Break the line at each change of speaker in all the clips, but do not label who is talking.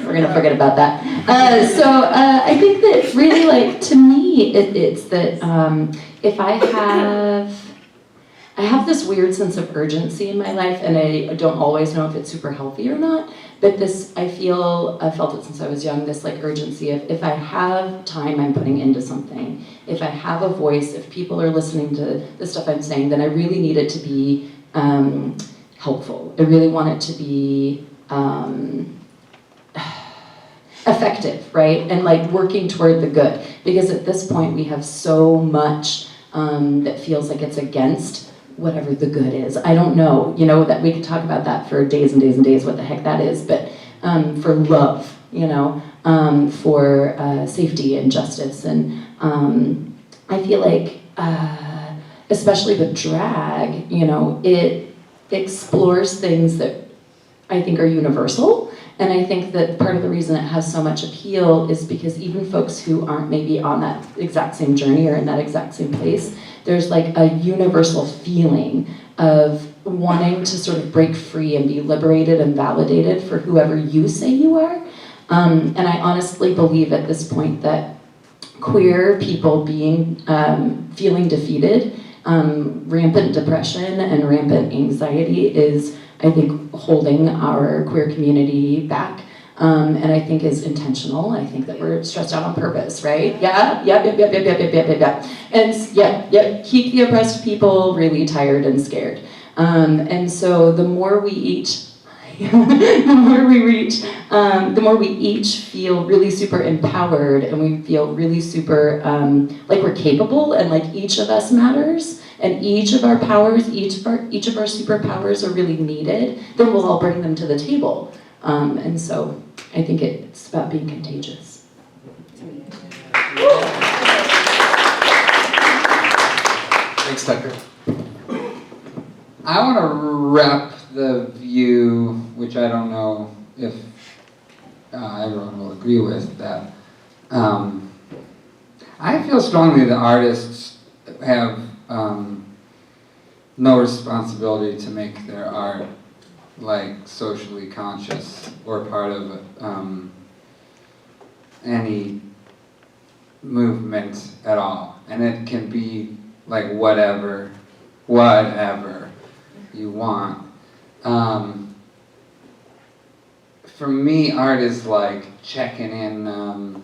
We're gonna forget about that. I think that really, like, to me, it's that if I have this weird sense of urgency in my life, and I don't always know if it's super healthy or not, but I've felt it since I was young, this like urgency of if I have time I'm putting into something, if I have a voice, if people are listening to the stuff I'm saying, then I really need it to be helpful. I really want it to be effective, right? And like working toward the good. Because at this point we have so much that feels like it's against whatever the good is. I don't know, that we could talk about that for days and days and days, what the heck that is, but for love, for safety and justice. And I feel like, especially with drag, it explores things that I think are universal. And I think that part of the reason it has so much appeal is because even folks who aren't maybe on that exact same journey or in that exact same place, there's like a universal feeling of wanting to sort of break free and be liberated and validated for whoever you say you are. And I honestly believe at this point that queer people feeling defeated, rampant depression and rampant anxiety is, I think, holding our queer community back, and I think is intentional. I think that we're stressed out on purpose, right? Yeah. And keep the oppressed people really tired and scared. And so the more we each, the more we each feel really super empowered, and we feel really super like we're capable, and like each of us matters. And each of our powers, each of our superpowers are really needed, then we'll all bring them to the table. And so I think it's about being contagious.
Thanks, Tucker. I want to wrap the view, which I don't know if everyone will agree with, that I feel strongly that artists have no responsibility to make their art like socially conscious or part of any movement at all, and it can be like whatever you want. For me, art is like checking in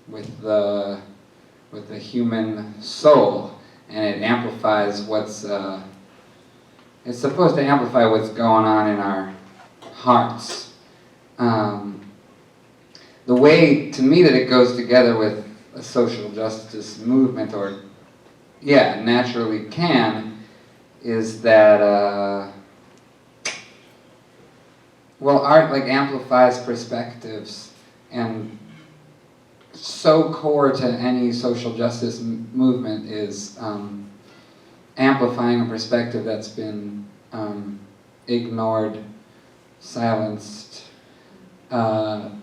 with the human soul. And it amplifies it's supposed to amplify what's going on in our hearts. The way, to me, that it goes together with a social justice movement, or, naturally can, is that, art like amplifies perspectives, and so core to any social justice movement is amplifying a perspective that's been ignored, silenced. An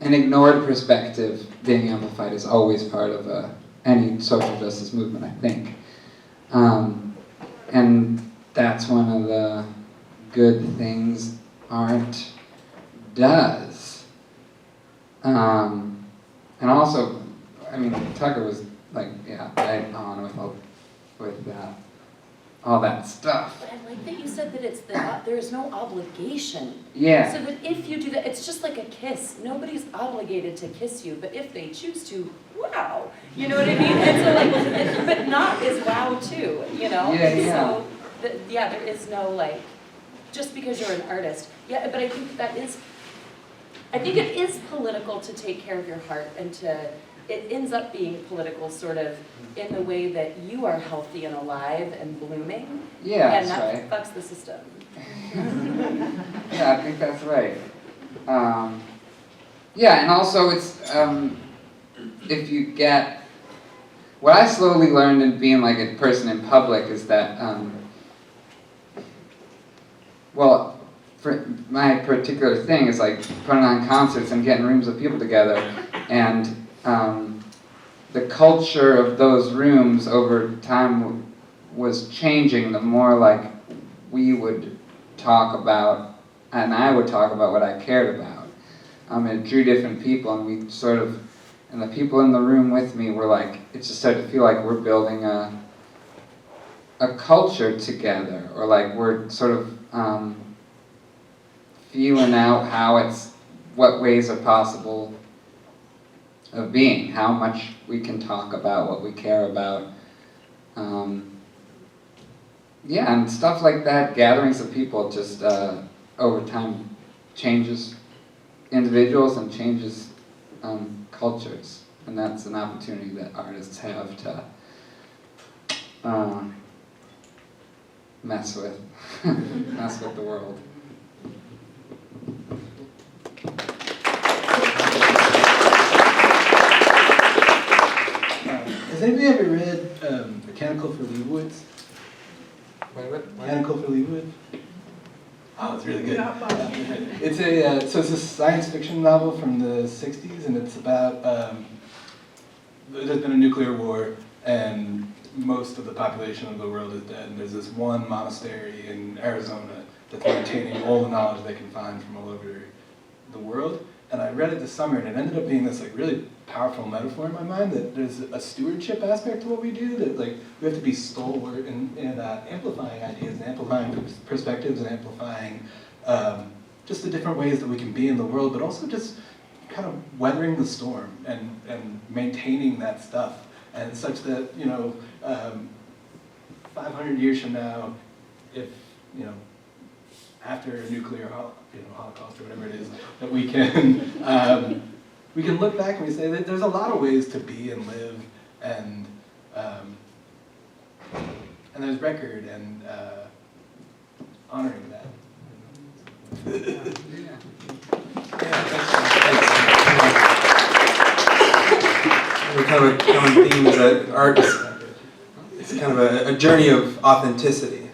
ignored perspective being amplified is always part of any social justice movement, I think. And that's one of the good things art does. And also, I mean, Tucker was like, right on with all that stuff.
But I like that you said that there is no obligation.
Yeah.
So that if you do that, it's just like a kiss. Nobody's obligated to kiss you, but if they choose to, wow. You know what I mean? And so like, but not is wow too,
Yeah.
So, there is no like, just because you're an artist. Yeah, but I think it is political to take care of your heart, and it ends up being political sort of in the way that you are healthy and alive and blooming.
Yeah,
and
that's
that
right.
fucks the system.
Yeah, I think that's right. And also it's, if you get, what I slowly learned in being like a person in public is that, for my particular thing is like putting on concerts and getting rooms of people together, and the culture of those rooms over time was changing. The more like we would talk about, and I would talk about what I cared about. It drew different people, and we sort of, and the people in the room with me were like, it just started to feel like we're building a culture together, or like we're sort of feeling out what ways are possible of being, how much we can talk about what we care about. Yeah, and stuff like that, gatherings of people just over time changes individuals and changes cultures. And that's an opportunity that artists have to mess with the world.
Has anybody ever read Mechanical for Leibowitz? Mechanical for Leibowitz? Oh, it's really good. It's a science fiction novel from the 60s, and it's about, there's been a nuclear war, and most of the population of the world is dead, and there's this one monastery in Arizona that's maintaining all the knowledge they can find from all over the world. And I read it this summer, and it ended up being this like really powerful metaphor in my mind that there's a stewardship aspect to what we do, that like we have to be stalwart in amplifying ideas and amplifying perspectives and amplifying just the different ways that we can be in the world, but also just kind of weathering the storm and maintaining that stuff, and such that, 500 years from now, if, after a nuclear holocaust or whatever it is, that we can look back and we say that there's a lot of ways to be and live, and there's record and honoring that.
Kind of a common theme is that art is kind of a journey of authenticity,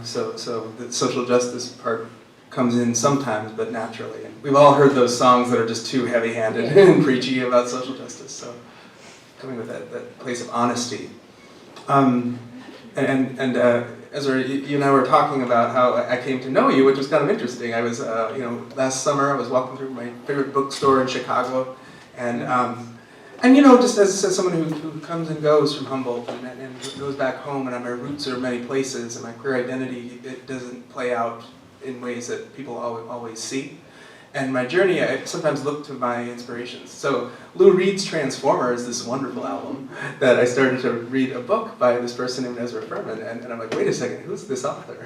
so the social justice part comes in sometimes, but naturally. And we've all heard those songs that are just too heavy-handed and preachy about social justice, so coming with that place of honesty. Ezra, you and I were talking about how I came to know you, which was kind of interesting. I was, last summer I was walking through my favorite bookstore in Chicago, and just as someone who comes and goes from Humboldt and goes back home, and my roots are many places, and my queer identity, it doesn't play out in ways that people always see. And my journey, I sometimes look to my inspirations. So Lou Reed's Transformer is this wonderful album that I started to read a book by this person named Ezra Furman, and I'm like, wait a second, who's this author?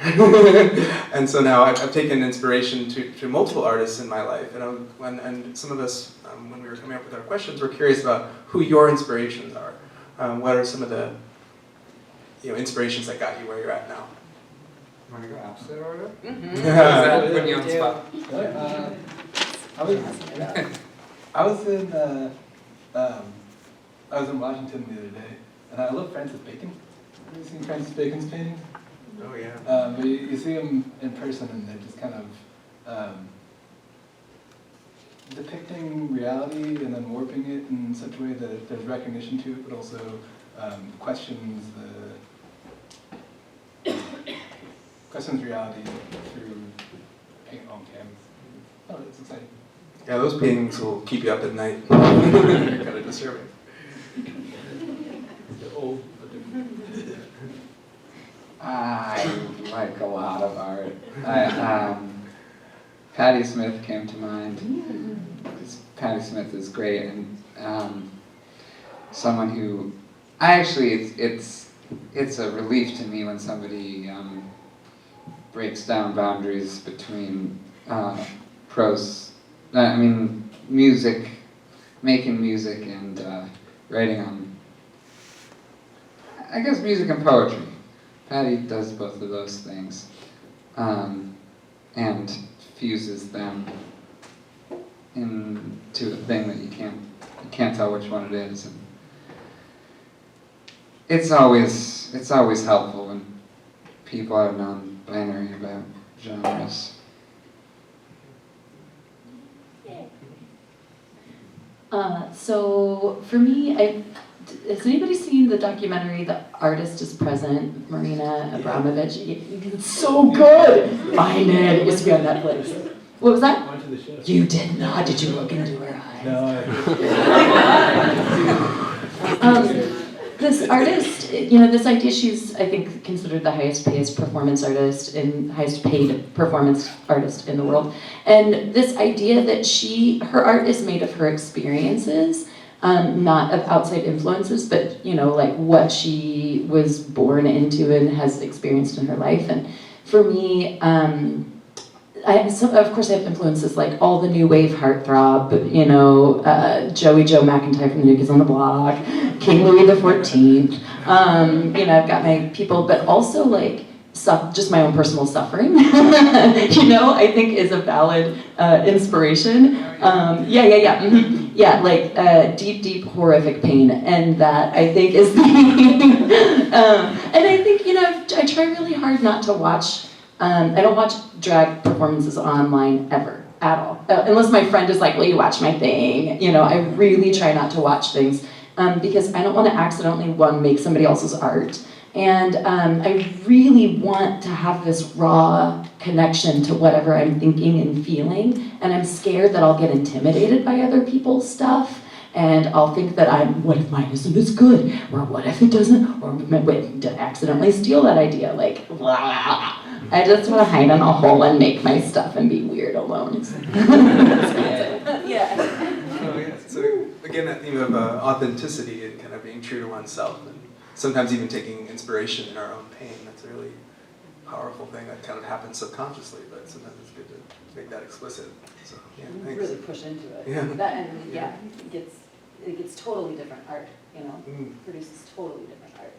And so now I've taken inspiration to multiple artists in my life, and some of us, when we were coming up with our questions, were curious about who your inspirations are. What are some of the inspirations that got you where you're at now?
Want to go opposite order?
Mm-hmm.
Put you on the spot.
I was in Washington the other day, and I love Francis Bacon. Have you seen Francis Bacon's paintings?
Oh yeah.
But you see them in person, and they're just kind of depicting reality and then warping it in such a way that there's recognition to it, but also questions reality through paint on canvas. Oh, it's exciting.
Yeah, those paintings will keep you up at night. They're kind of disturbing.
They're old, but they're
I like a lot of art. Patti Smith came to mind. Patti Smith is great, and someone who it's a relief to me when somebody breaks down boundaries between music, making music, and writing on, I guess, music and poetry. Patti does both of those things, and fuses them into a thing that you can't tell which one it is. And it's always helpful when people are non-binary about genres.
So for me, has anybody seen the documentary The Artist is Present, Marina Abramovich? It's so good! Find it. It used to be on Netflix. What was that?
Went to the show.
You did not. Did you look into her eyes?
No,
This artist, you know, this idea, she's, I think, considered the highest paid performance artist and highest paid performance artist in the world. And this idea that her art is made of her experiences, not of outside influences, but, you know, like what she was born into and has experienced in her life. And for me, of course I have influences like all the new wave heartthrob, you know, Joe McIntyre from the New Kids on the Block, King Louis XIV, you know, I've got my people, but also like just my own personal suffering, you know, I think is a valid inspiration. Yeah, like deep, horrific pain, and that I think is the, and I think, you know, I try really hard not to watch, I don't watch drag performances online ever, at all. Unless my friend is like, will you watch my thing? You know, I really try not to watch things because I don't want to accidentally, make somebody else's art. And I really want to have this raw connection to whatever I'm thinking and feeling. And I'm scared that I'll get intimidated by other people's stuff. And I'll think that what if mine isn't as good? Or what if it doesn't? Or wait, to accidentally steal that idea? Like, blah. I just want to hide in a hole and make my stuff and be weird alone.
Yeah.
So again, that theme of authenticity and kind of being true to oneself, and sometimes even taking inspiration in our own pain. That's a really powerful thing that kind of happens subconsciously, but sometimes it's good to make that explicit. So yeah, thanks.
Really push into it.
Yeah.
It gets totally different art, you know, produces totally different art.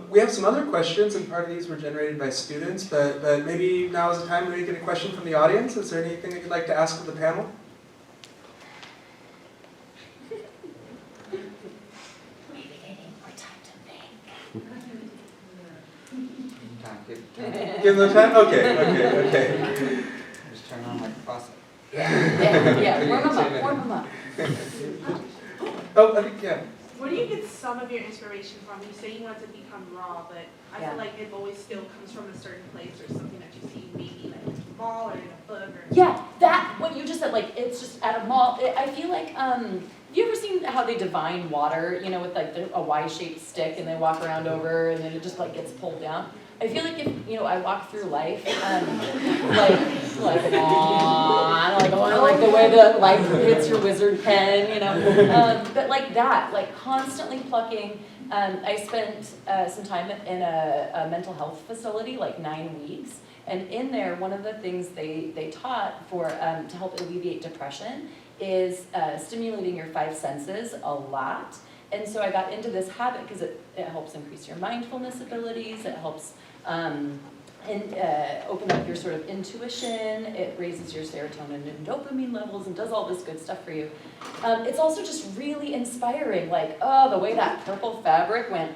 We have some other questions, and part of these were generated by students, but maybe now is the time to get a question from the audience. Is there anything that you'd like to ask of the panel?
Maybe they need more time to think.
Give them time? Okay.
Just turn on my faucet.
Yeah, warm them up.
Oh, I think, yeah.
Where do you get some of your inspiration from? You say you want to become raw, but I feel like it always still comes from a certain place or something that you see maybe like in a mall or in a book or...
Yeah, that, what you just said, like, it's just at a mall. I feel like, have you ever seen how they divine water, you know, with like a Y-shaped stick and they walk around over and then it just like gets pulled down? I feel like if, you know, I walk through life, like the way the light hits your wizard pen, you know, but like that, like constantly plucking. I spent some time in a mental health facility, like 9 weeks, and in there, one of the things they taught to help alleviate depression is stimulating your 5 senses a lot. And so I got into this habit because it helps increase your mindfulness abilities, it helps open up your sort of intuition, it raises your serotonin and dopamine levels and does all this good stuff for you. It's also just really inspiring, like, oh, the way that purple fabric went,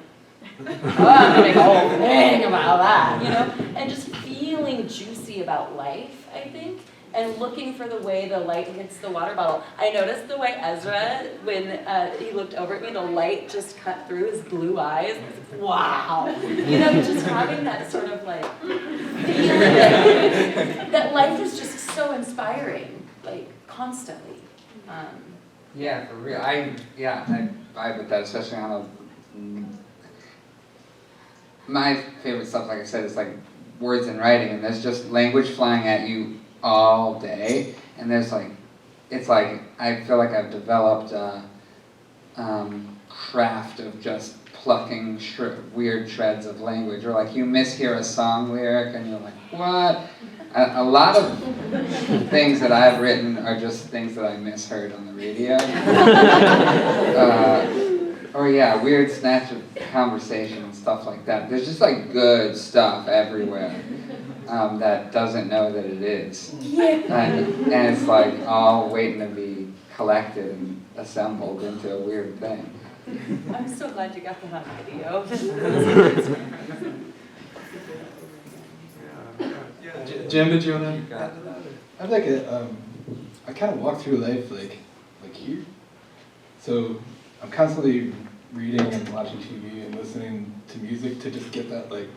oh, I'm gonna make a whole thing about that, you know? And just feeling juicy about life, I think. And looking for the way the light hits the water bottle. I noticed the way Ezra, when he looked over at me, the light just cut through his blue eyes. Wow. You know, just having that sort of like feeling that life is just so inspiring, like constantly.
Yeah, for real. I vibe with that, especially on my favorite stuff, like I said, is like words and writing, and there's just language flying at you all day, and there's like, it's like, I feel like I've developed a craft of just plucking weird shreds of language, or like you mishear a song lyric and you're like, what? A lot of things that I've written are just things that I misheard on the radio. Or yeah, weird snatch of conversation and stuff like that. There's just like good stuff everywhere. That doesn't know that it is. And it's like all waiting to be collected and assembled into a weird thing.
I'm so glad you got that on video.
Jim, did you want to?
I have like I kind of walk through life like here, So I'm constantly reading and watching TV and listening to music to just get that like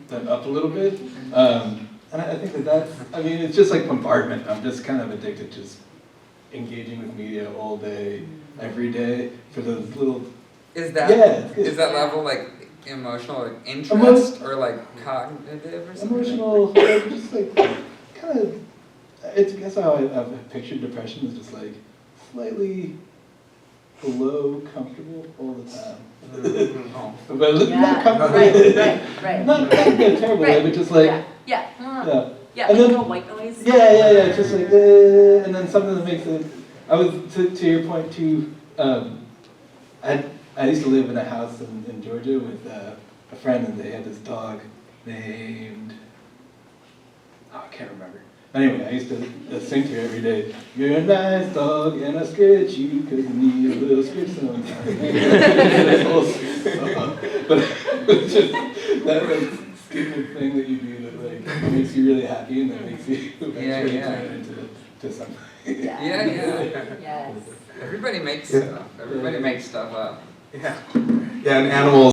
that up a little bit. And I think that's, I mean, it's just like bombardment. I'm just kind of addicted to just engaging with media all day, every day for those little.
Is that is that level like emotional like interest or like cognitive or something?
Emotional, like, just like kind of. It's I guess how I've pictured depression is just like slightly below comfortable all the time.
Oh.
But
Yeah,
not comfortable.
right.
Not in a terrible way, but just like
Yeah.
yeah.
Yeah,
And
like
then-
little white noise.
Yeah, just like, and then something that makes it, I was, to your point too, I used to live in a house in Georgia with a friend, and they had this dog named, oh, I can't remember. Anyway, I used to sing to her every day, "You're a nice dog, and I scratch you, 'cause you need a little scratch sometimes." This whole song. But it's just that stupid thing that you do that like makes you really happy and that makes you eventually turn into something.
Yeah.
Yes.
Everybody makes stuff. Everybody makes stuff up.
Yeah, and animals